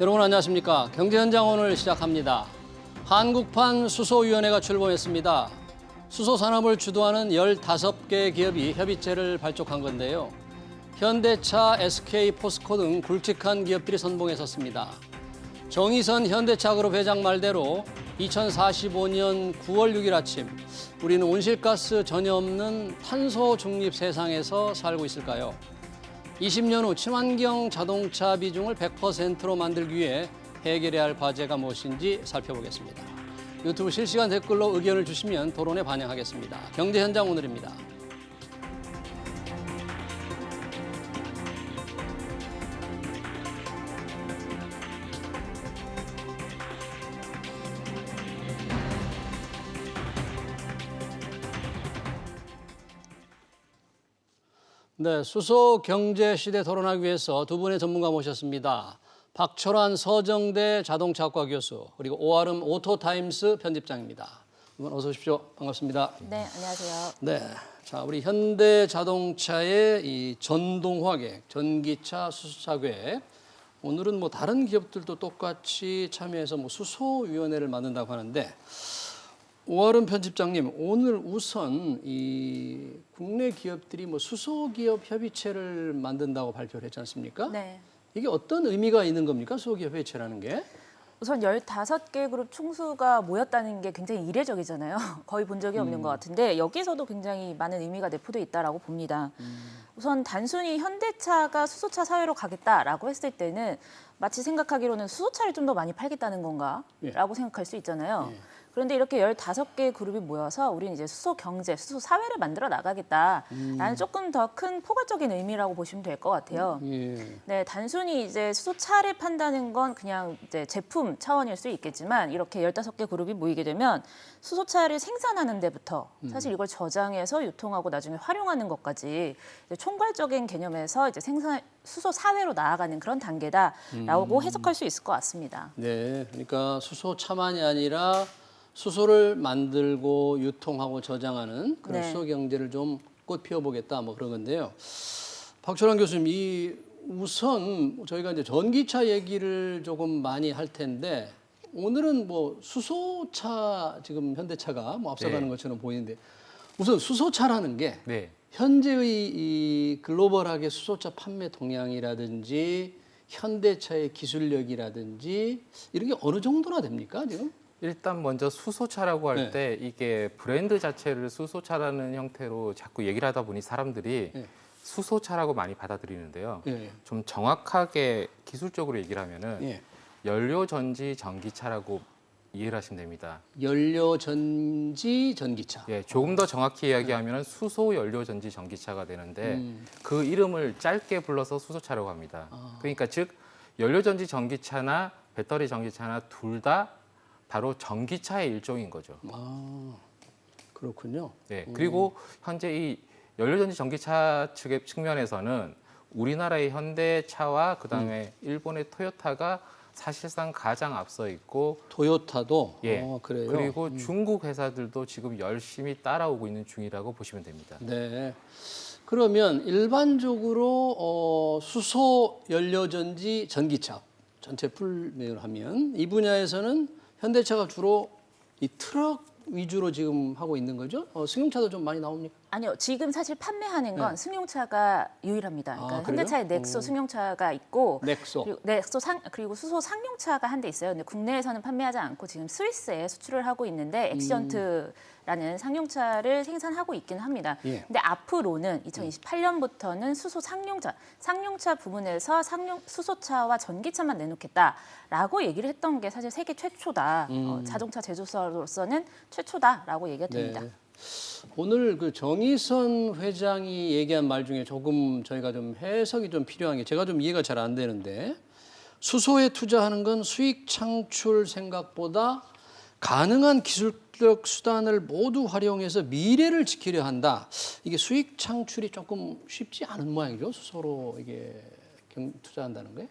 여러분 안녕하십니까? 경제현장 오늘 시작합니다. 한국판 수소위원회가 출범했습니다. 수소 산업을 주도하는 15개 기업이 협의체를 발족한 건데요. 현대차, SK, 포스코 등 굵직한 기업들이 선봉에 섰습니다. 정의선 현대차그룹 회장 말대로 2045년 9월 6일 아침 우리는 온실가스 전혀 없는 탄소 중립 세상에서 살고 있을까요? 20년 후 친환경 자동차 비중을 100%로 만들기 위해 해결해야 할 과제가 무엇인지 살펴보겠습니다. 유튜브 실시간 댓글로 의견을 주시면 토론에 반영하겠습니다. 경제현장 오늘입니다. 네, 수소 경제 시대 토론하기 위해서 두 분의 전문가 모셨습니다. 박철환 서정대 자동차학과 교수 그리고 오아름 오토타임스 편집장입니다. 두 분 어서 오십시오. 반갑습니다. 네, 안녕하세요. 네, 자 우리 현대자동차의 이 전동화계획, 전기차 수소차 계획. 오늘은 뭐 다른 기업들도 똑같이 참여해서 뭐 수소위원회를 만든다고 하는데. 오아름 편집장님, 오늘 우선 이 국내 기업들이 뭐 수소기업 협의체를 만든다고 발표를 했지 않습니까? 네. 이게 어떤 의미가 있는 겁니까? 수소기업 협의체라는 게? 우선 15개 그룹 총수가 모였다는 게 굉장히 이례적이잖아요. 거의 본 적이 없는 것 같은데 여기서도 굉장히 많은 의미가 내포돼 있다라고 봅니다. 우선 단순히 현대차가 수소차 사회로 가겠다라고 했을 때는 마치 생각하기로는 수소차를 좀 더 많이 팔겠다는 건가라고 생각할 수 있잖아요. 그런데 이렇게 15개 그룹이 모여서 우리는 이제 수소 경제, 수소 사회를 만들어 나가겠다라는 조금 더 큰 포괄적인 의미라고 보시면 될 것 같아요. 네, 단순히 이제 수소차를 판다는 건 그냥 이제 제품 차원일 수 있겠지만 이렇게 15개 그룹이 모이게 되면 수소차를 생산하는 데부터 사실 이걸 저장해서 유통하고 나중에 활용하는 것까지 이제 총괄적인 개념에서 이제 수소 사회로 나아가는 그런 단계다라고 해석할 수 있을 것 같습니다. 네, 그러니까 수소차만이 아니라 수소를 만들고 유통하고 저장하는 그런 네. 수소 경제를 좀 꽃 피워보겠다 뭐 그런 건데요. 박철환 교수님, 이 우선 저희가 이제 전기차 얘기를 조금 많이 할 텐데 오늘은 뭐 수소차 지금 현대차가 뭐 앞서가는 것처럼 보이는데 우선 수소차라는 게 현재의 이 글로벌하게 수소차 판매 동향이라든지 현대차의 기술력이라든지 이런 게 어느 정도나 됩니까 지금? 일단 먼저 수소차라고 할 때 이게 브랜드 자체를 수소차라는 형태로 자꾸 얘기를 하다 보니 사람들이 수소차라고 많이 받아들이는데요. 좀 정확하게 기술적으로 얘기를 하면은 연료전지 전기차라고 이해를 하시면 됩니다. 연료전지 전기차. 조금 더 정확히 이야기하면 수소 연료전지 전기차가 되는데 그 이름을 짧게 불러서 수소차라고 합니다. 그러니까 즉 연료전지 전기차나 배터리 전기차나 둘 다 바로 전기차의 일종인 거죠. 아, 그렇군요. 네, 그리고 현재 이 연료전지 전기차 측의 측면에서는 우리나라의 현대차와 그다음에 일본의 토요타가 사실상 가장 앞서 있고 토요타도 그래요. 그리고 중국 회사들도 지금 열심히 따라오고 있는 중이라고 보시면 됩니다. 네. 그러면 일반적으로 수소 연료전지 전기차 전체 풀매를 하면 이 분야에서는 현대차가 주로 이 트럭 위주로 지금 하고 있는 거죠? 승용차도 좀 많이 나옵니까? 아니요, 지금 사실 판매하는 건 승용차가 유일합니다. 그러니까 현대차의 넥소 승용차가 있고, 넥소. 그리고 수소 상용차가 한 대 있어요. 근데 국내에서는 판매하지 않고 지금 스위스에 수출을 하고 있는데 엑시언트라는 상용차를 생산하고 있긴 합니다. 근데 앞으로는 2028년부터는 수소 상용차 부분에서 수소차와 전기차만 내놓겠다라고 얘기를 했던 게 사실 세계 최초다. 자동차 제조사로서는 최초다라고 얘기가 됩니다. 네. 오늘 그 정의선 회장이 얘기한 말 중에 조금 저희가 좀 해석이 좀 필요한 게 제가 좀 이해가 잘 안 되는데 수소에 투자하는 건 수익 창출 생각보다 가능한 기술적 수단을 모두 활용해서 미래를 지키려 한다. 이게 수익 창출이 조금 쉽지 않은 모양이죠. 수소로 이게 투자한다는 게.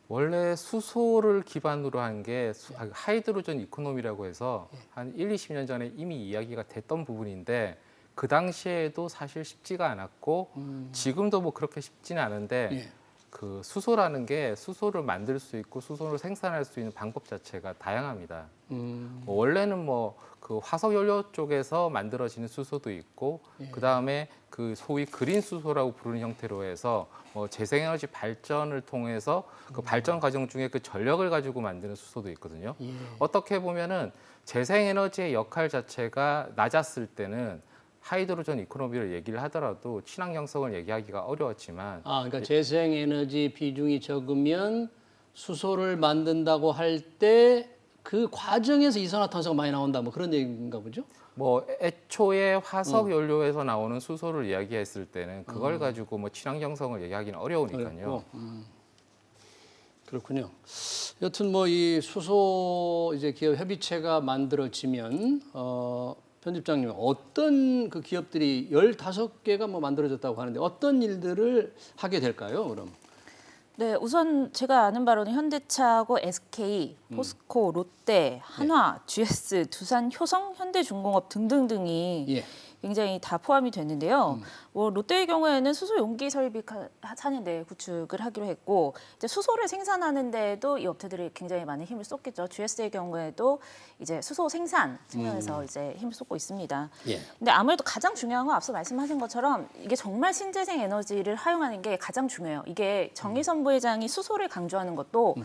원래 수소를 기반으로 한 게 하이드로전 이코노미라고 해서 한 1, 20년 전에 이미 이야기가 됐던 부분인데 그 당시에도 사실 쉽지가 않았고 지금도 뭐 그렇게 쉽지는 않은데 그 수소라는 게 수소를 만들 수 있고 수소를 생산할 수 있는 방법 자체가 다양합니다. 뭐 원래는 뭐 그 화석 연료 쪽에서 만들어지는 수소도 있고 그 다음에 그 소위 그린 수소라고 부르는 형태로 해서 뭐 재생에너지 발전을 통해서 그 발전 과정 중에 그 전력을 가지고 만드는 수소도 있거든요. 어떻게 보면은 재생에너지의 역할 자체가 낮았을 때는 하이드로전 이코노미를 얘기를 하더라도 친환경성을 얘기하기가 어려웠지만 그러니까 재생에너지 비중이 적으면 수소를 만든다고 할 때 그 과정에서 이산화탄소가 많이 나온다 뭐 그런 얘기인가 보죠? 뭐 애초에 화석 연료에서 나오는 수소를 이야기했을 때는 그걸 가지고 뭐 친환경성을 얘기하기는 어려우니까요. 그렇군요. 여튼 뭐 이 수소 이제 기업 협의체가 만들어지면 편집장님 어떤 그 기업들이 15개가 뭐 만들어졌다고 하는데 어떤 일들을 하게 될까요, 그럼? 네, 우선 제가 아는 바로는 현대차하고 SK, 포스코, 롯데, 한화, GS, 두산, 효성, 현대중공업 등등등이 예. 굉장히 다 포함이 됐는데요. 뭐 롯데의 경우에는 수소 용기 설비 차는데 구축을 하기로 했고 이제 수소를 생산하는 데에도 이 업체들이 굉장히 많은 힘을 쏟겠죠. GS의 경우에도 이제 수소 생산 측면에서 이제 힘을 쏟고 있습니다. 예. 근데 아무래도 가장 중요한 건 앞서 말씀하신 것처럼 이게 정말 신재생 에너지를 활용하는 게 가장 중요해요. 이게 정의선 부회장이 수소를 강조하는 것도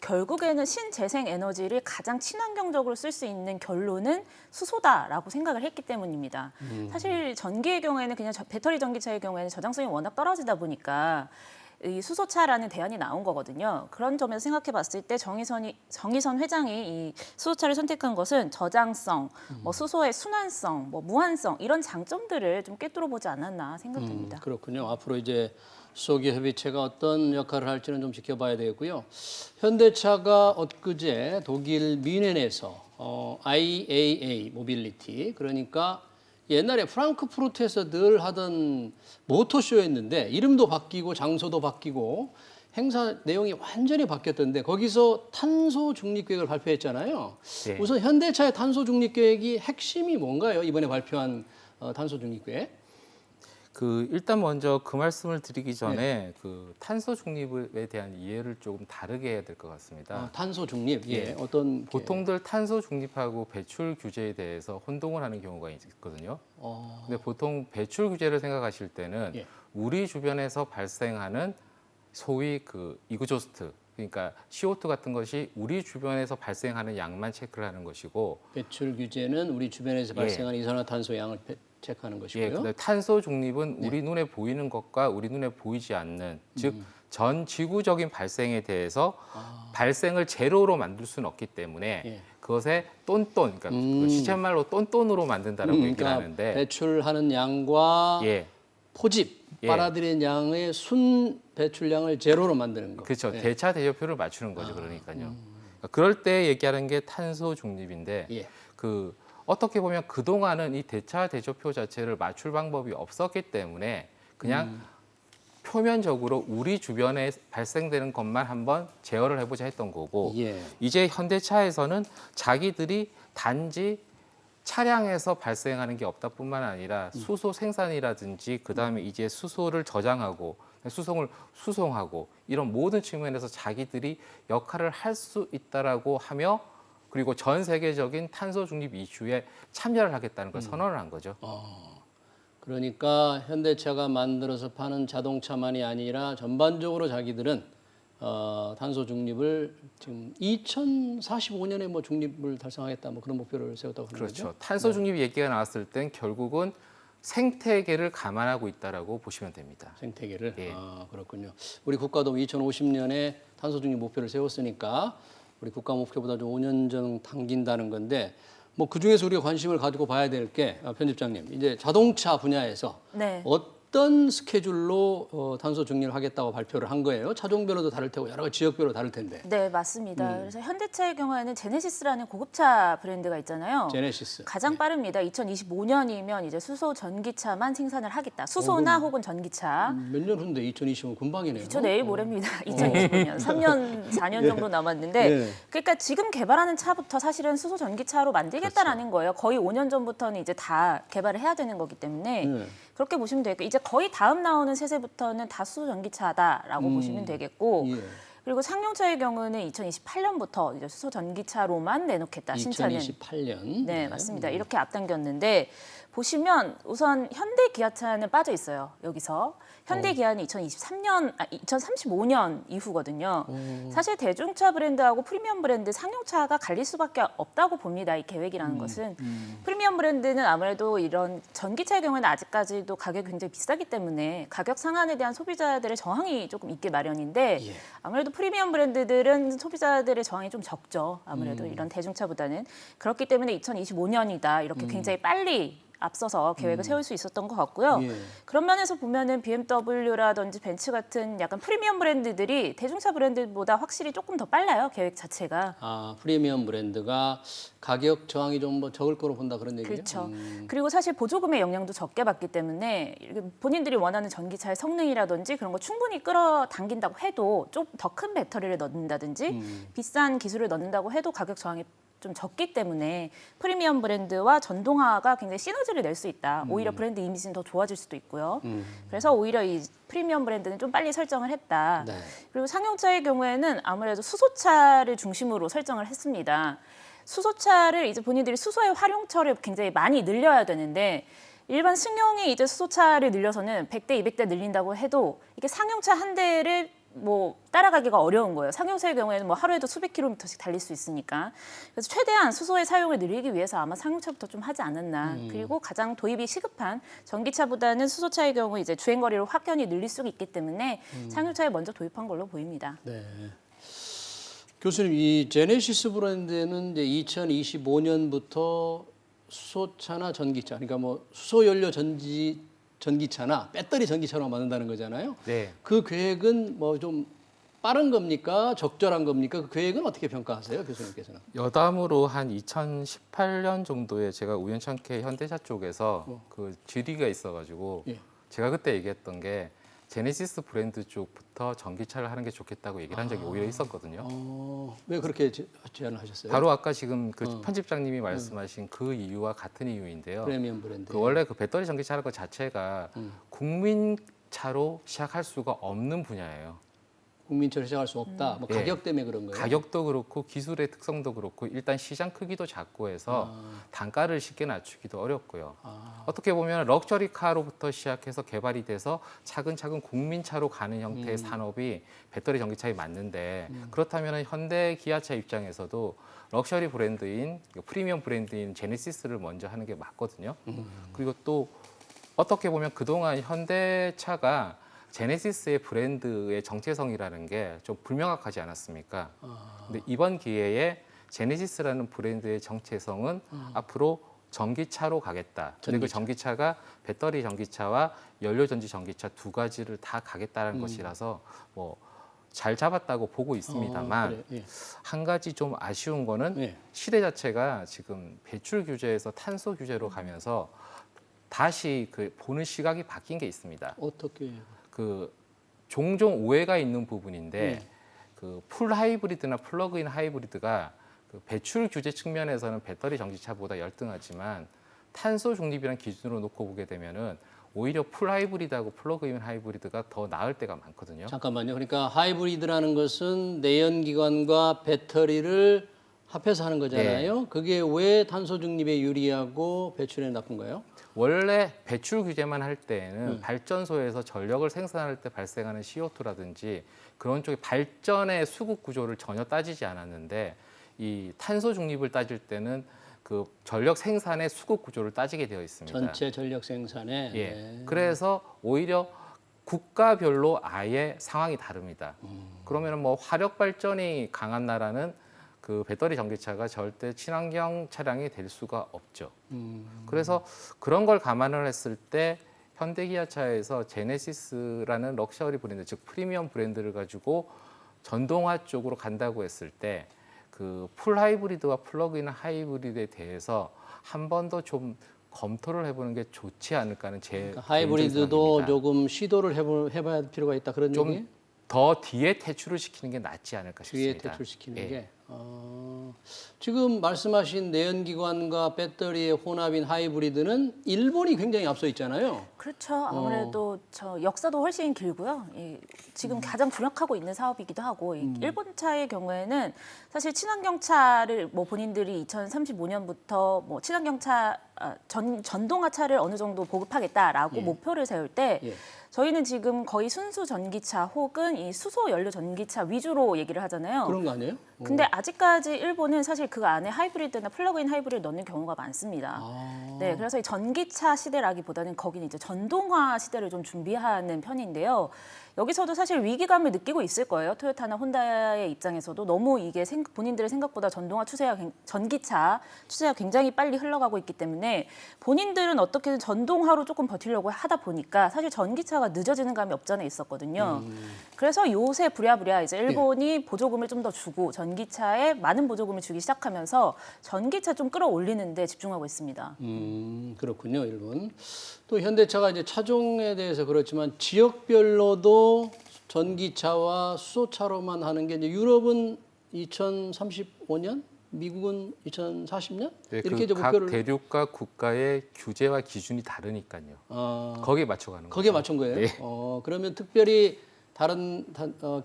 결국에는 신재생 에너지를 가장 친환경적으로 쓸 수 있는 결론은 수소다라고 생각을 했기 때문입니다. 사실 전기의 경우에는 그냥 배터리 전기차의 경우에는 저장성이 워낙 떨어지다 보니까 이 수소차라는 대안이 나온 거거든요. 그런 점에서 생각해 봤을 때 정의선 회장이 이 수소차를 선택한 것은 저장성, 뭐 수소의 순환성, 뭐 무한성 이런 장점들을 좀 꿰뚫어 보지 않았나 생각됩니다. 그렇군요. 앞으로 이제 수소기 협의체가 어떤 역할을 할지는 좀 지켜봐야 되겠고요. 현대차가 엊그제 독일 뮌헨에서 IAA 모빌리티 그러니까 옛날에 프랑크푸르트에서 늘 하던 모터쇼였는데 이름도 바뀌고 장소도 바뀌고 행사 내용이 완전히 바뀌었던데 거기서 탄소 중립 계획을 발표했잖아요. 네. 우선 현대차의 탄소 중립 계획이 핵심이 뭔가요? 이번에 발표한 탄소 중립 계획? 그 일단 먼저 그 말씀을 드리기 전에 그 탄소 중립에 대한 이해를 조금 다르게 해야 될 것 같습니다. 탄소 중립, 예, 예. 어떤 보통들 탄소 중립하고 배출 규제에 대해서 혼동을 하는 경우가 있거든요. 근데 보통 배출 규제를 생각하실 때는 예. 우리 주변에서 발생하는 소위 그 이그조스트, 그러니까 CO2 같은 것이 우리 주변에서 발생하는 양만 체크를 하는 것이고 배출 규제는 우리 주변에서 예. 발생하는 이산화탄소 양을 체크하는 예, 것이고요. 근데 탄소 중립은 우리 눈에 보이는 것과 우리 눈에 보이지 않는 즉 전 지구적인 발생에 대해서 발생을 제로로 만들 수는 없기 때문에 예. 그것에 똔똔, 그러니까 그 시쳇말로 똔똔으로 만든다라고 얘기를 그러니까 하는데 배출하는 양과 예, 포집, 예. 빨아들인 양의 순 배출량을 제로로 만드는 거. 그렇죠. 예. 대차 대조표를 맞추는 거죠. 그러니까요. 그러니까 그럴 때 얘기하는 게 탄소 중립인데 예. 그 어떻게 보면 그 동안은 이 대차 대조표 자체를 맞출 방법이 없었기 때문에 그냥 표면적으로 우리 주변에 발생되는 것만 한번 제어를 해보자 했던 거고 예. 이제 현대차에서는 자기들이 단지 차량에서 발생하는 게 없다뿐만 아니라 수소 생산이라든지 그다음에 이제 수소를 저장하고 수송을 수송하고 이런 모든 측면에서 자기들이 역할을 할 수 있다라고 하며 그리고 전 세계적인 탄소 중립 이슈에 참여를 하겠다는 걸 선언을 한 거죠. 그러니까 현대차가 만들어서 파는 자동차만이 아니라 전반적으로 자기들은 탄소 중립을 지금 2045년에 뭐 중립을 달성하겠다 뭐 그런 목표를 세웠다고 하는 그렇죠. 거죠. 탄소 중립 얘기가 나왔을 땐 결국은 생태계를 감안하고 있다라고 보시면 됩니다. 생태계를. 예. 그렇군요. 우리 국가도 2050년에 탄소 중립 목표를 세웠으니까 우리 국가 목표보다 좀 5년 전 당긴다는 건데 뭐 그중에서 우리가 관심을 가지고 봐야 될 게 편집장님 이제 자동차 분야에서 네. 어떤 스케줄로 탄소 중립을 하겠다고 발표를 한 거예요? 차종별로도 다를 테고 여러 가지 지역별로 다를 텐데. 네, 맞습니다. 그래서 현대차의 경우에는 제네시스라는 고급차 브랜드가 있잖아요. 제네시스. 가장 빠릅니다. 2025년이면 이제 수소 전기차만 생산을 하겠다. 수소나 혹은 전기차. 몇 년 후인데 2025년 금방이네요. 저 내일 모레입니다. 2025년. 3년, 4년 정도 남았는데 네. 그러니까 지금 개발하는 차부터 사실은 수소 전기차로 만들겠다라는 거예요. 거의 5년 전부터는 이제 다 개발을 해야 되는 거기 때문에 네. 그렇게 보시면 되고 이제 거의 다음 나오는 세대부터는 다 수소 전기차다라고 보시면 되겠고 예. 그리고 상용차의 경우는 2028년부터 이제 수소 전기차로만 내놓겠다. 신차는 2028년. 네, 맞습니다. 이렇게 앞당겼는데 보시면 우선 현대 기아차는 빠져 있어요. 여기서 현대 기아는 2035년 이후거든요. 사실 대중차 브랜드하고 프리미엄 브랜드, 상용차가 갈릴 수밖에 없다고 봅니다. 이 계획이라는 것은 프리미엄 브랜드는 아무래도 이런 전기차의 경우에는 아직까지도 가격이 굉장히 비싸기 때문에 가격 상한에 대한 소비자들의 저항이 조금 있게 마련인데 예. 아무래도 프리미엄 브랜드들은 소비자들의 저항이 좀 적죠. 아무래도 이런 대중차보다는 그렇기 때문에 2025년이다 이렇게 굉장히 빨리 앞서서 계획을 세울 수 있었던 것 같고요. 예. 그런 면에서 보면은 BMW라든지 벤츠 같은 약간 프리미엄 브랜드들이 대중차 브랜드보다 확실히 조금 더 빨라요. 계획 자체가. 아, 프리미엄 브랜드가 가격 저항이 좀 뭐 적을 거로 본다 그런 얘기예요? 그렇죠. 그리고 사실 보조금의 영향도 적게 받기 때문에 본인들이 원하는 전기차의 성능이라든지 그런 거 충분히 끌어당긴다고 해도 좀 더 큰 배터리를 넣는다든지 비싼 기술을 넣는다고 해도 가격 저항이 좀 적기 때문에 프리미엄 브랜드와 전동화가 굉장히 시너지를 낼 수 있다. 오히려 브랜드 이미지는 더 좋아질 수도 있고요. 그래서 오히려 이 프리미엄 브랜드는 좀 빨리 설정을 했다. 네. 그리고 상용차의 경우에는 아무래도 수소차를 중심으로 설정을 했습니다. 수소차를 이제 본인들이 수소의 활용처를 굉장히 많이 늘려야 되는데 일반 승용이 이제 수소차를 늘려서는 100대, 200대 늘린다고 해도 이게 상용차 한 대를 뭐 따라가기가 어려운 거예요. 상용차의 경우에는 뭐 하루에도 수백 킬로미터씩 달릴 수 있으니까. 그래서 최대한 수소의 사용을 늘리기 위해서 아마 상용차부터 좀 하지 않았나. 그리고 가장 도입이 시급한 전기차보다는 수소차의 경우 이제 주행 거리를 확연히 늘릴 수 있기 때문에 상용차에 먼저 도입한 걸로 보입니다. 네. 교수님, 이 제네시스 브랜드는 이제 2025년부터 수소차나 전기차, 그러니까 뭐 수소연료 전기차나 배터리 전기차로 만든다는 거잖아요. 네. 그 계획은 뭐 좀 빠른 겁니까? 적절한 겁니까? 그 계획은 어떻게 평가하세요, 교수님께서는? 여담으로 한 2018년 정도에 제가 우연찮게 현대차 쪽에서 그 질의가 있어가지고 예. 제가 그때 얘기했던 게 제네시스 브랜드 쪽부터 전기차를 하는 게 좋겠다고 얘기를 한 적이 오히려 있었거든요. 왜 그렇게 제안을 하셨어요? 바로 아까 지금 그 편집장님이 말씀하신 그 이유와 같은 이유인데요. 프리미엄 브랜드. 그 원래 그 배터리 전기차라는 것 자체가 국민차로 시작할 수가 없는 분야예요. 국민차로 시작할 수 없다. 뭐 예. 가격 때문에 그런 거예요. 가격도 그렇고 기술의 특성도 그렇고 일단 시장 크기도 작고 해서 단가를 쉽게 낮추기도 어렵고요. 어떻게 보면 럭셔리 카로부터 시작해서 개발이 돼서 차근차근 국민차로 가는 형태의 산업이 배터리 전기차에 맞는데 그렇다면 현대 기아차 입장에서도 럭셔리 브랜드인 프리미엄 브랜드인 제네시스를 먼저 하는 게 맞거든요. 그리고 또 어떻게 보면 그동안 현대차가 제네시스의 브랜드의 정체성이라는 게 좀 불명확하지 않았습니까? 근데 이번 기회에 제네시스라는 브랜드의 정체성은 앞으로 전기차로 가겠다. 근데 그 전기차가 배터리 전기차와 연료 전지 전기차 두 가지를 다 가겠다는 것이라서 뭐 잘 잡았다고 보고 있습니다만 그래. 예. 한 가지 좀 아쉬운 거는 예. 시대 자체가 지금 배출 규제에서 탄소 규제로 가면서 다시 그 보는 시각이 바뀐 게 있습니다. 어떻게? 그 종종 오해가 있는 부분인데 그 풀 하이브리드나 플러그인 하이브리드가 그 배출 규제 측면에서는 배터리 전기차보다 열등하지만 탄소 중립이라는 기준으로 놓고 보게 되면은 오히려 풀 하이브리드하고 플러그인 하이브리드가 더 나을 때가 많거든요. 잠깐만요. 그러니까 하이브리드라는 것은 내연기관과 배터리를 합해서 하는 거잖아요. 그게 왜 탄소 중립에 유리하고 배출에 나쁜가요? 원래 배출 규제만 할 때에는 발전소에서 전력을 생산할 때 발생하는 CO2라든지 그런 쪽의 발전의 수급 구조를 전혀 따지지 않았는데 이 탄소 중립을 따질 때는 그 전력 생산의 수급 구조를 따지게 되어 있습니다. 전체 전력 생산에. 예. 네. 그래서 오히려 국가별로 아예 상황이 다릅니다. 그러면 뭐 화력 발전이 강한 나라는 그 배터리 전기차가 절대 친환경 차량이 될 수가 없죠. 그래서 그런 걸 감안을 했을 때 현대기아차에서 제네시스라는 럭셔리 브랜드, 즉 프리미엄 브랜드를 가지고 전동화 쪽으로 간다고 했을 때 그 풀 하이브리드와 플러그인 하이브리드에 대해서 한 번 더 좀 검토를 해보는 게 좋지 않을까는 제 그러니까 하이브리드도 생각입니다. 조금 시도를 해봐야 할 필요가 있다 그런 좀 얘기? 더 뒤에 퇴출을 시키는 게 낫지 않을까 뒤에 싶습니다. 퇴출시키는 예. 게. 지금 말씀하신 내연기관과 배터리의 혼합인 하이브리드는 일본이 굉장히 앞서 있잖아요. 그렇죠. 아무래도 저 역사도 훨씬 길고요. 지금 가장 주력하고 있는 사업이기도 하고 일본 차의 경우에는 사실 친환경차를 뭐 본인들이 2035년부터 뭐 친환경차 전동화 차를 어느 정도 보급하겠다라고 목표를 세울 때 저희는 지금 거의 순수 전기차 혹은 이 수소 연료 전기차 위주로 얘기를 하잖아요. 그런 거 아니에요? 근데 아직까지 일본은 사실 그 안에 하이브리드나 플러그인 하이브리드 넣는 경우가 많습니다. 네, 그래서 이 전기차 시대라기보다는 거기는 이제 전동화 시대를 좀 준비하는 편인데요. 여기서도 사실 위기감을 느끼고 있을 거예요. 토요타나 혼다의 입장에서도 너무 이게 본인들의 생각보다 전기차 추세가 굉장히 빨리 흘러가고 있기 때문에 본인들은 어떻게든 전동화로 조금 버티려고 하다 보니까 사실 전기차가 늦어지는 감이 없잖아 있었거든요. 그래서 요새 부랴부랴 이제 일본이 보조금을 좀 더 주고 전기차에 많은 보조금을 주기 시작하면서 전기차 좀 끌어올리는 데 집중하고 있습니다. 그렇군요, 일본. 또 현대차가 이제 차종에 대해서 그렇지만 지역별로도 전기차와 수소차로만 하는 게 이제 유럽은 2035년, 미국은 2040년 네, 이렇게 이제 각 목표를 대륙과 국가의 규제와 기준이 다르니까요. 거기에 맞춰가는 거기에 거죠. 맞춘 거예요. 네. 그러면 특별히 다른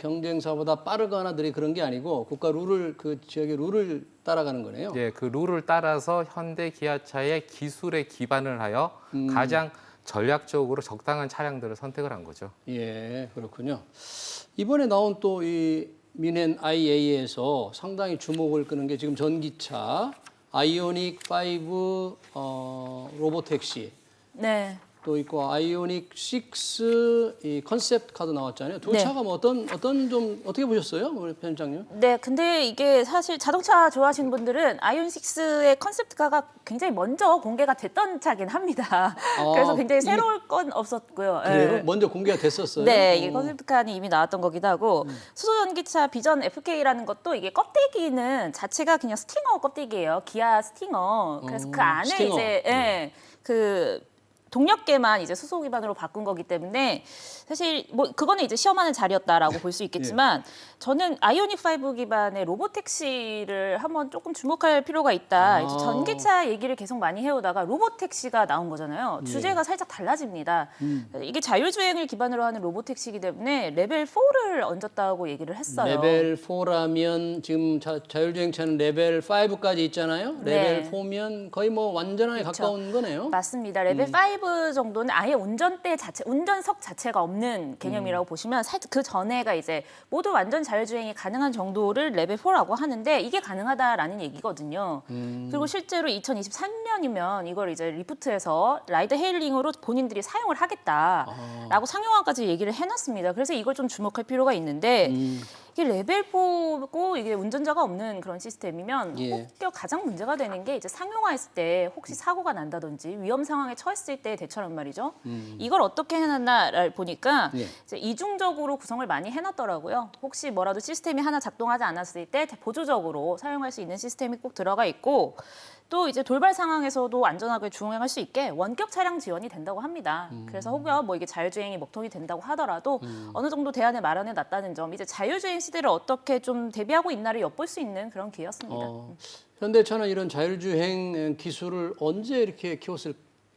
경쟁사보다 빠르거나 들이 그런 게 아니고 국가 룰을 그 지역의 룰을 따라가는 거네요. 예, 그 룰을 따라서 현대 기아차의 기술에 기반을 하여 가장 전략적으로 적당한 차량들을 선택을 한 거죠. 예, 그렇군요. 이번에 나온 또 이 미넨 IA에서 상당히 주목을 끄는 게 지금 전기차 아이오닉 5 로보택시 네. 또 있고 아이오닉 6 이 컨셉 카도 나왔잖아요. 두 네. 차가 뭐 어떤 좀 어떻게 보셨어요, 우리 편집장님? 네, 근데 이게 사실 자동차 좋아하시는 분들은 아이온6의 컨셉트카가 굉장히 먼저 공개가 됐던 차긴 합니다. 그래서 굉장히 새로울 건 없었고요. 그래요? 네. 먼저 공개가 됐었어요. 네, 이게 컨셉트카는 이미 나왔던 거기도 하고 수소전기차 비전 FK라는 것도 이게 껍데기는 자체가 그냥 스팅어 껍데기예요. 기아 스팅어. 그래서 그 안에 스팅어. 이제 그 동력계만 이제 수소 기반으로 바꾼 거기 때문에 사실 뭐 그거는 이제 시험하는 자리였다라고 볼 수 있겠지만 저는 아이오닉 5 기반의 로보택시를 한번 조금 주목할 필요가 있다. 이제 전기차 얘기를 계속 많이 해오다가 로보택시가 나온 거잖아요. 주제가 살짝 달라집니다. 이게 자율주행을 기반으로 하는 로보택시이기 때문에 레벨 4를 얹었다고 얘기를 했어요. 레벨 4라면 지금 자율주행차는 레벨 5까지 있잖아요. 레벨 네. 4면 거의 뭐 완전하게 그렇죠. 가까운 거네요. 맞습니다. 레벨 5 정도는 아예 운전석 자체가 없는 개념이라고 보시면 그 전에가 이제 모두 완전 자율주행이 가능한 정도를 레벨 4라고 하는데 이게 가능하다라는 얘기거든요. 그리고 실제로 2023년이면 이걸 이제 리프트해서 라이드 헤일링으로 본인들이 사용을 하겠다라고 상용화까지 얘기를 해놨습니다. 그래서 이걸 좀 주목할 필요가 있는데 이게 레벨 4고 이게 운전자가 없는 그런 시스템이면 혹여 가장 문제가 되는 게 이제 상용화했을 때 혹시 사고가 난다든지 위험 상황에 처했을 때 대처란 말이죠. 이걸 어떻게 해놨나를 보니까 이제 이중적으로 구성을 많이 해놨더라고요. 혹시 뭐라도 시스템이 하나 작동하지 않았을 때 보조적으로 사용할 수 있는 시스템이 꼭 들어가 있고 또 이제 돌발 상황에서도 안전하게 주행할 수 있게 원격 차량 지원이 된다고 합니다. 그래서 혹여 뭐 이게 자율주행이 먹통이 된다고 하더라도 어느 정도 대안을 마련해 놨다는 점, 이제 자율주행 시대를 어떻게 좀 대비하고 있나를 엿볼 수 있는 그런 기회였습니다. 현대차는 이런 자율주행 기술을 언제 이렇게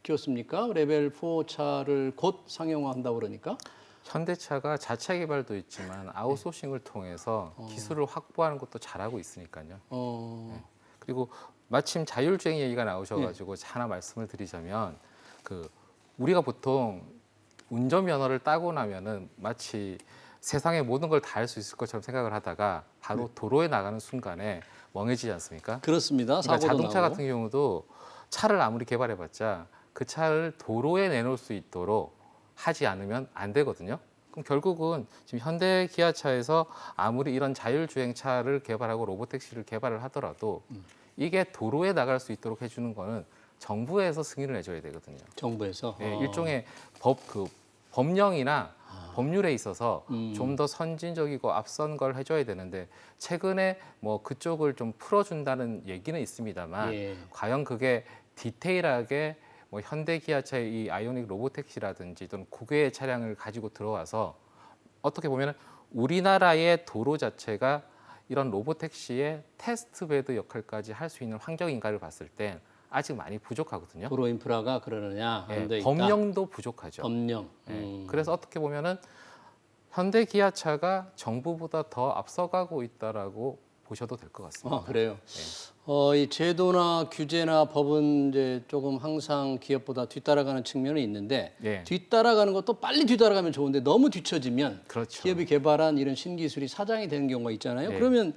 키웠습니까? 레벨 4 차를 곧 상용화한다고 그러니까? 현대차가 자체 개발도 있지만 아웃소싱을 통해서 기술을 확보하는 것도 잘하고 있으니까요. 그리고 마침 자율주행 얘기가 나오셔가지고 하나 말씀을 드리자면 우리가 보통 운전면허를 따고 나면은 마치 세상의 모든 걸 다 할 수 있을 것처럼 생각을 하다가 바로 도로에 나가는 순간에 멍해지지 않습니까? 그렇습니다. 그러니까 사고도 자동차 나고. 같은 경우도 차를 아무리 개발해봤자 그 차를 도로에 내놓을 수 있도록 하지 않으면 안 되거든요. 그럼 결국은 지금 현대 기아차에서 아무리 이런 자율주행차를 개발하고 로보택시를 개발을 하더라도 이게 도로에 나갈 수 있도록 해주는 거는 정부에서 승인을 해줘야 되거든요. 정부에서? 예, 일종의 법령이나 법률에 있어서 좀 더 선진적이고 앞선 걸 해줘야 되는데 최근에 뭐 그쪽을 좀 풀어준다는 얘기는 있습니다만 과연 그게 디테일하게 뭐 현대 기아차의 이 아이오닉 로보택시라든지 또는 국외의 차량을 가지고 들어와서 어떻게 보면 우리나라의 도로 자체가 이런 로보택시의 테스트베드 역할까지 할 수 있는 환경인가를 봤을 땐 아직 많이 부족하거든요. 도로 인프라가 그러느냐? 예, 한데 있다. 법령도 부족하죠. 법령. 예, 그래서 어떻게 보면은 현대 기아차가 정부보다 더 앞서가고 있다라고 보셔도 될 것 같습니다. 그래요. 예. 이 제도나 규제나 법은 이제 조금 항상 기업보다 뒤따라가는 측면이 있는데 예. 뒤따라가는 것도 빨리 뒤따라가면 좋은데 너무 뒤처지면 그렇죠. 기업이 개발한 이런 신기술이 사장이 되는 경우가 있잖아요. 예. 그러면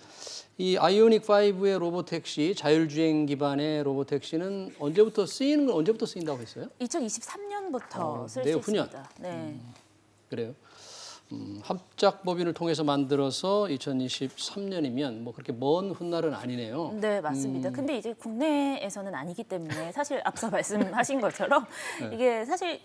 이 아이오닉 5의 로보택시, 자율주행 기반의 로보택시는 언제부터 쓰이는 건 언제부터 쓰인다고 했어요? 2023년부터 쓸 수 내후년. 있습니다. 네. 그래요. 합작법인을 통해서 만들어서 2023년이면 뭐 그렇게 먼 훗날은 아니네요. 네, 맞습니다. 근데 이제 국내에서는 아니기 때문에 사실 앞서 말씀하신 것처럼 이게 사실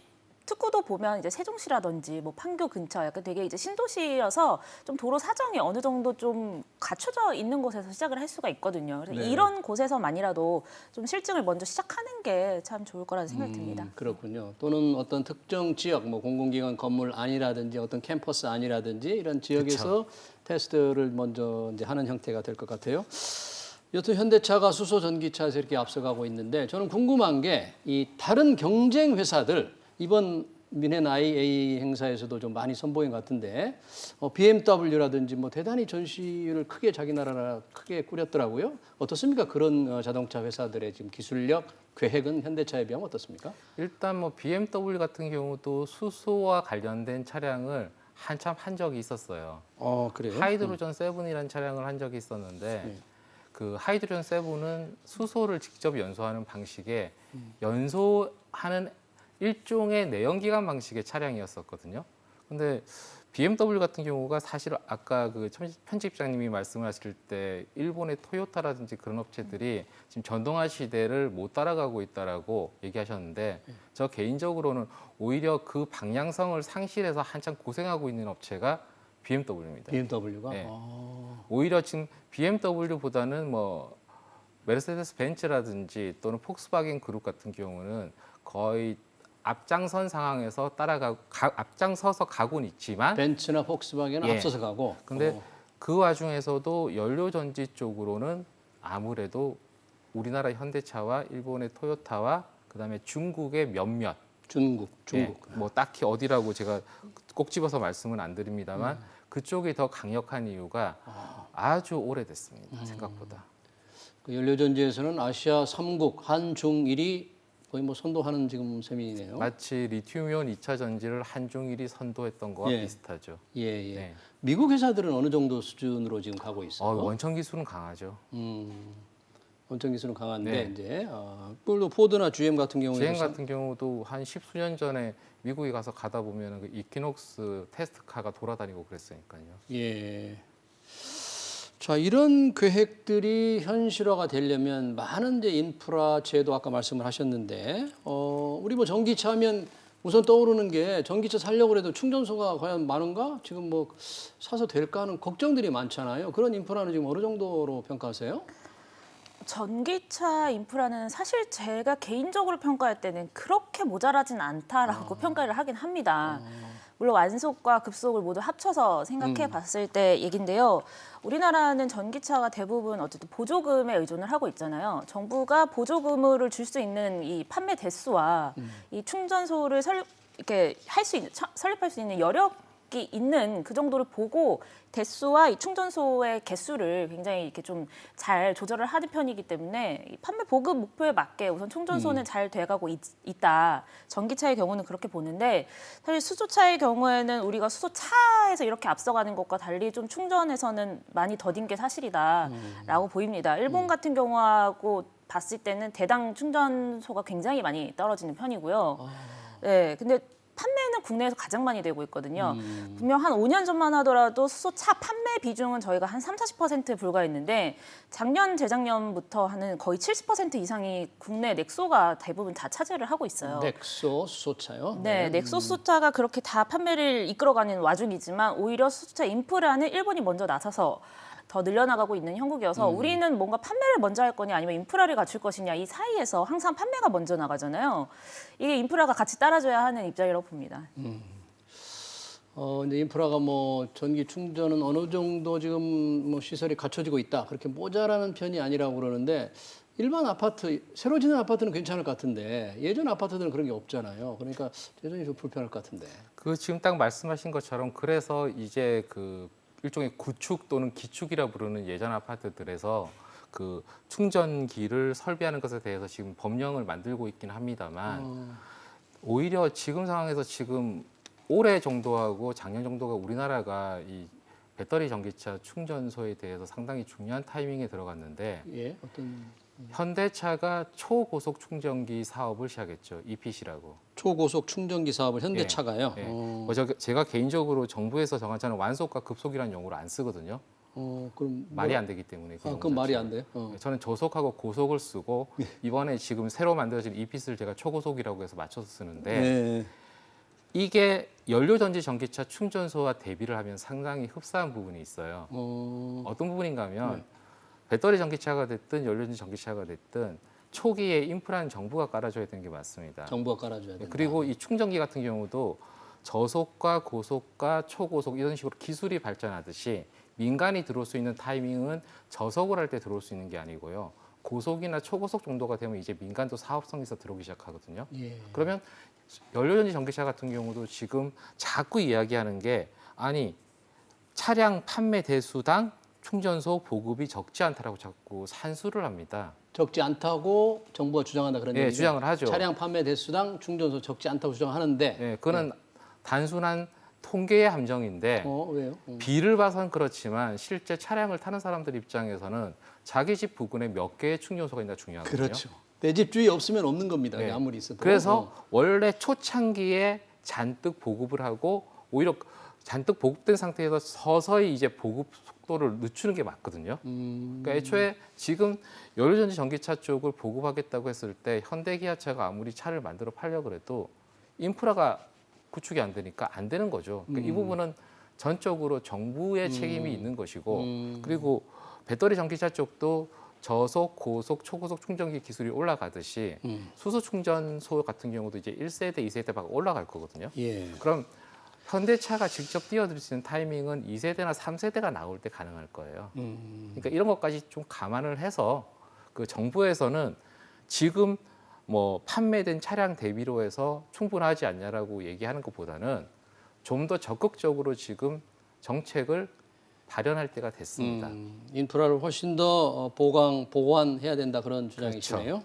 특구도 보면 이제 세종시라든지 뭐 판교 근처 약간 되게 이제 신도시여서 좀 도로 사정이 어느 정도 좀 갖춰져 있는 곳에서 시작을 할 수가 있거든요. 그래서 네. 이런 곳에서만이라도 좀 실증을 먼저 시작하는 게 참 좋을 거라는 생각이 듭니다. 그렇군요. 또는 어떤 특정 지역, 뭐 공공기관 건물 안이라든지 어떤 캠퍼스 안이라든지 이런 지역에서 테스트를 먼저 이제 하는 형태가 될 것 같아요. 여튼 현대차가 수소 전기차에서 이렇게 앞서가고 있는데 저는 궁금한 게 이 다른 경쟁 회사들 이번 미넨 IAA 행사에서도 좀 많이 선보인 것 같은데 BMW라든지 뭐 대단히 전시를 크게 자기 나라 크게 꾸렸더라고요. 어떻습니까? 그런 자동차 회사들의 지금 기술력, 계획은 현대차에 비하면 어떻습니까? 일단 뭐 BMW 같은 경우도 수소와 관련된 차량을 한참 한 적이 있었어요. 그래요? 하이드로전 7이라는 차량을 한 적이 있었는데 그 하이드로전 7은 수소를 직접 연소하는 방식에 연소하는 일종의 내연기관 방식의 차량이었었거든요. 근데 BMW 같은 경우가 사실 아까 그 편집장님이 말씀하실 때 일본의 토요타라든지 그런 업체들이 지금 전동화 시대를 못 따라가고 있다라고 얘기하셨는데 저 개인적으로는 오히려 그 방향성을 상실해서 한참 고생하고 있는 업체가 BMW입니다. BMW가? 네. 오히려 지금 BMW보다는 뭐 메르세데스 벤츠라든지 또는 폭스바겐 그룹 같은 경우는 거의 앞장선 상황에서 앞장서서 가고는 있지만 벤츠나 폭스바겐은 예. 앞서서 가고. 근데 그 와중에서도 연료 전지 쪽으로는 아무래도 우리나라 현대차와 일본의 토요타와 그다음에 중국의 몇몇 중국. 예, 뭐 딱히 어디라고 제가 꼭 집어서 말씀은 안 드립니다만 그쪽이 더 강력한 이유가 아주 오래됐습니다. 생각보다. 그 연료전지에서는 아시아 3국 한중일이 거의 뭐 선도하는 지금 셈이네요. 마치 리튬이온 2차 전지를 한중일이 선도했던 거와 예. 비슷하죠. 예. 네. 미국 회사들은 어느 정도 수준으로 지금 가고 있어요? 원천 기술은 강하죠. 원천 기술은 강한데 네. 이제 또 포드나 GM 같은 경우에 GM 같은 경우도 한 10수년 전에 미국에 가서 가다 보면 그 이퀴녹스 테스트카가 돌아다니고 그랬으니까요. 예. 자, 이런 계획들이 현실화가 되려면 많은 이제 인프라 제도 아까 말씀을 하셨는데 우리 뭐 전기차 하면 우선 떠오르는 게 전기차 살려고 해도 충전소가 과연 많은가? 지금 뭐 사서 될까 하는 걱정들이 많잖아요. 그런 인프라는 지금 어느 정도로 평가하세요? 전기차 인프라는 사실 제가 개인적으로 평가할 때는 그렇게 모자라진 않다라고 평가를 하긴 합니다. 물론 완속과 급속을 모두 합쳐서 생각해 봤을 때 얘긴데요. 우리나라는 전기차가 대부분 어쨌든 보조금에 의존을 하고 있잖아요. 정부가 보조금을 줄 수 있는 이 판매 대수와 이 충전소를 이렇게 설립할 수 있는 여력이 있는 그 정도를 보고 대수와 이 충전소의 개수를 굉장히 이렇게 좀 잘 조절을 하는 편이기 때문에 이 판매 보급 목표에 맞게 우선 충전소는 잘 돼가고 있다. 전기차의 경우는 그렇게 보는데 사실 수소차의 경우에는 우리가 수소차에서 이렇게 앞서가는 것과 달리 좀 충전에서는 많이 더딘 게 사실이다라고 보입니다. 일본 같은 경우하고 봤을 때는 대당 충전소가 굉장히 많이 떨어지는 편이고요. 네, 근데 판매는 국내에서 가장 많이 되고 있거든요. 분명 한 5년 전만 하더라도 수소차 판매 비중은 저희가 한 30-40%에 불과했는데 작년, 재작년부터 하는 거의 70% 이상이 국내 넥소가 대부분 다 차지를 하고 있어요. 넥소 수소차요? 네, 넥소 수소차가 그렇게 다 판매를 이끌어가는 와중이지만 오히려 수소차 인프라는 일본이 먼저 나서서 더 늘려나가고 있는 형국이어서 우리는 뭔가 판매를 먼저 할 거냐 아니면 인프라를 갖출 것이냐 이 사이에서 항상 판매가 먼저 나가잖아요. 이게 인프라가 같이 따라줘야 하는 입장이라고 봅니다. 이제 인프라가 뭐 전기 충전은 어느 정도 지금 뭐 시설이 갖춰지고 있다. 그렇게 모자라는 편이 아니라고 그러는데 일반 아파트, 새로 짓는 아파트는 괜찮을 것 같은데 예전 아파트들은 그런 게 없잖아요. 그러니까 여전히 좀 불편할 것 같은데. 그 지금 딱 말씀하신 것처럼 그래서 이제 그 일종의 구축 또는 기축이라 부르는 예전 아파트들에서 그 충전기를 설비하는 것에 대해서 지금 법령을 만들고 있긴 합니다만 오히려 지금 상황에서 지금 올해 정도하고 작년 정도가 우리나라가 이 배터리 전기차 충전소에 대해서 상당히 중요한 타이밍에 들어갔는데 예, 어떤 현대차가 초고속 충전기 사업을 시작했죠. EPC라고. 초고속 충전기 사업을 현대차가요. 예. 뭐 제가 개인적으로 정부에서 정한 차는 완속과 급속이라는 용어를 안 쓰거든요. 그럼 말이 안 되기 때문에. 그 그건 말이 안 돼요. 저는 저속하고 고속을 쓰고 이번에 지금 새로 만들어진 EPC를 제가 초고속이라고 해서 맞춰서 쓰는데 네. 이게 연료전지 전기차 충전소와 대비를 하면 상당히 흡사한 부분이 있어요. 어떤 부분인가 하면 배터리 전기차가 됐든 연료전지 전기차가 됐든 초기에 인프라는 정부가 깔아줘야 되는 게 맞습니다. 정부가 깔아줘야 된다. 그리고 이 충전기 같은 경우도 저속과 고속과 초고속 이런 식으로 기술이 발전하듯이 민간이 들어올 수 있는 타이밍은 저속을 할 때 들어올 수 있는 게 아니고요. 고속이나 초고속 정도가 되면 이제 민간도 사업성에서 들어오기 시작하거든요. 예. 그러면 연료전지 전기차 같은 경우도 지금 자꾸 이야기하는 게 아니 차량 판매 대수당 충전소 보급이 적지 않다라고 자꾸 산수를 합니다. 적지 않다고 정부가 주장한다 그런 예, 얘기죠. 주장을 하죠. 차량 판매 대수당 충전소 적지 않다고 주장하는데 예, 그거는 단순한 통계의 함정인데 왜요? 비를 봐선 그렇지만 실제 차량을 타는 사람들 입장에서는 자기 집 부근에 몇 개의 충전소가 있나 중요하거든요. 그렇죠. 내 집 주위에 없으면 없는 겁니다. 네. 아무리 있어도. 그래서 원래 초창기에 잔뜩 보급을 하고 오히려 잔뜩 보급된 상태에서 서서히 이제 보급 속도를 늦추는 게 맞거든요. 그러니까 애초에 지금 연료전지 전기차 쪽을 보급하겠다고 했을 때 현대기아차가 아무리 차를 만들어 팔려고 그래도 인프라가 구축이 안 되니까 안 되는 거죠. 그러니까 이 부분은 전적으로 정부의 책임이 있는 것이고 그리고 배터리 전기차 쪽도 저속, 고속, 초고속 충전기 기술이 올라가듯이 수소 충전소 같은 경우도 이제 1세대, 2세대 막 올라갈 거거든요. 예. 그럼 현대차가 직접 뛰어들 수 있는 타이밍은 2세대나 3세대가 나올 때 가능할 거예요. 그러니까 이런 것까지 좀 감안을 해서 그 정부에서는 지금 뭐 판매된 차량 대비로 해서 충분하지 않냐라고 얘기하는 것보다는 좀 더 적극적으로 지금 정책을 발현할 때가 됐습니다. 인프라를 훨씬 더 보완해야 된다 그런 주장이시네요. 그렇죠.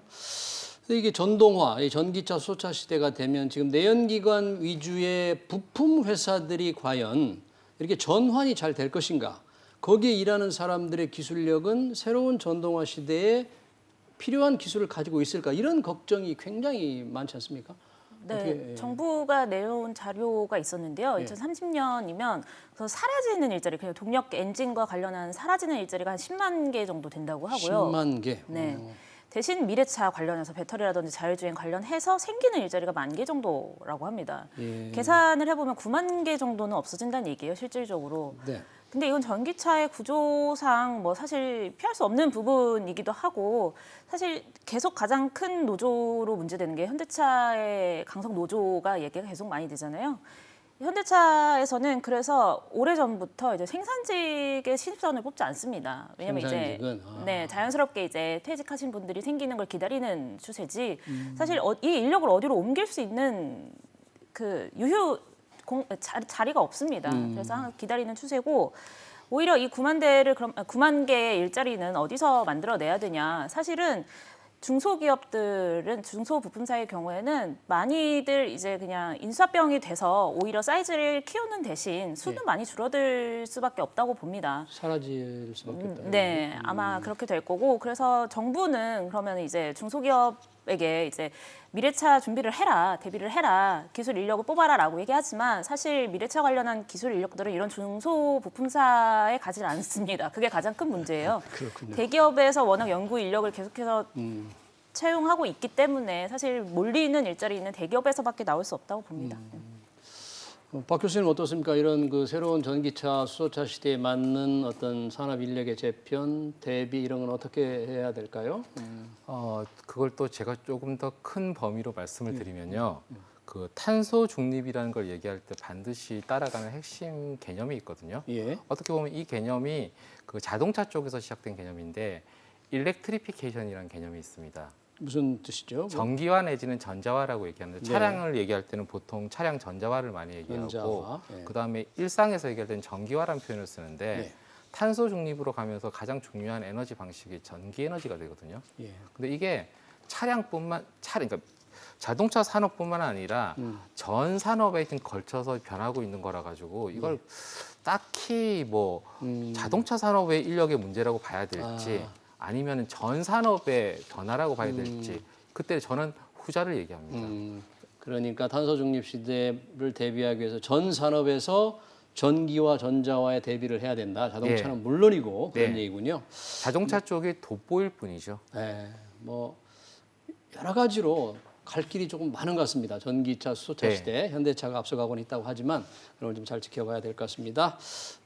근데 이게 전동화, 이 전기차, 수소차 시대가 되면 지금 내연기관 위주의 부품 회사들이 과연 이렇게 전환이 잘 될 것인가? 거기에 일하는 사람들의 기술력은 새로운 전동화 시대에 필요한 기술을 가지고 있을까? 이런 걱정이 굉장히 많지 않습니까? 네, 어떻게, 정부가 내놓은 자료가 있었는데요. 예. 2030년이면 사라지는 일자리, 그냥 동력 엔진과 관련한 사라지는 일자리가 한 10만 개 정도 된다고 하고요. 10만 개. 네. 대신 미래차 관련해서 배터리라든지 자율주행 관련해서 생기는 일자리가 10,000개 정도라고 합니다. 예. 계산을 해보면 9만 개 정도는 없어진다는 얘기예요, 실질적으로. 네. 근데 이건 전기차의 구조상 뭐 사실 피할 수 없는 부분이기도 하고 사실 계속 가장 큰 노조로 문제되는 게 현대차의 강성 노조가 얘기가 계속 많이 되잖아요. 현대차에서는 그래서 오래전부터 이제 생산직의 신입사원을 뽑지 않습니다. 왜냐면 생산직은? 이제 네, 자연스럽게 이제 퇴직하신 분들이 생기는 걸 기다리는 추세지. 사실 이 인력을 어디로 옮길 수 있는 그 자리가 없습니다. 그래서 항상 기다리는 추세고 오히려 이 9만 개의 일자리는 어디서 만들어내야 되냐. 사실은 중소기업들은 중소부품사의 경우에는 많이들 이제 그냥 인수합병이 돼서 오히려 사이즈를 키우는 대신 수는 많이 줄어들 수밖에 없다고 봅니다. 사라질 수밖에 없다. 네, 아마 그렇게 될 거고 그래서 정부는 그러면 이제 중소기업에게 이제 미래차 준비를 해라, 대비를 해라, 기술 인력을 뽑아라라고 얘기하지만 사실 미래차 관련한 기술 인력들은 이런 중소부품사에 가지 않습니다. 그게 가장 큰 문제예요. 그렇군요. 대기업에서 워낙 연구 인력을 계속해서 채용하고 있기 때문에 사실 몰리는 일자리는 대기업에서밖에 나올 수 없다고 봅니다. 박 교수님 어떻습니까? 이런 그 새로운 전기차, 수소차 시대에 맞는 어떤 산업 인력의 재편, 대비 이런 건 어떻게 해야 될까요? 그걸 또 제가 조금 더 큰 범위로 말씀을 드리면요. 그 탄소 중립이라는 걸 얘기할 때 반드시 따라가는 핵심 개념이 있거든요. 예. 어떻게 보면 이 개념이 그 자동차 쪽에서 시작된 개념인데 일렉트리피케이션이라는 개념이 있습니다. 무슨 뜻이죠? 전기화 내지는 전자화라고 얘기하는데 네. 차량을 얘기할 때는 보통 차량 전자화를 많이 얘기하고 전자화, 예. 그다음에 일상에서 얘기할 때는 전기화라는 표현을 쓰는데 네. 탄소 중립으로 가면서 가장 중요한 에너지 방식이 전기 에너지가 되거든요. 예. 근데 이게 그러니까 자동차 산업뿐만 아니라 전 산업에 지금 걸쳐서 변하고 있는 거라 가지고 이걸 딱히 뭐 자동차 산업의 인력의 문제라고 봐야 될지 아니면 전 산업의 변화라고 봐야 될지 그때 저는 후자를 얘기합니다. 그러니까 탄소 중립 시대를 대비하기 위해서 전 산업에서 전기와 전자화에 대비를 해야 된다. 자동차는 네. 물론이고 그런 네. 얘기군요. 자동차 쪽이 돋보일 뿐이죠. 네, 뭐 여러 가지로 갈 길이 조금 많은 것 같습니다. 전기차, 수소차 네. 시대, 현대차가 앞서가고는 있다고 하지만 그런 걸 좀 잘 지켜봐야 될 것 같습니다.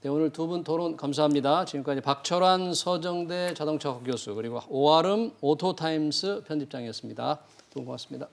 네, 오늘 두 분 토론 감사합니다. 지금까지 박철환 서정대 자동차학 교수 그리고 오아름 오토타임스 편집장이었습니다. 두 분 고맙습니다.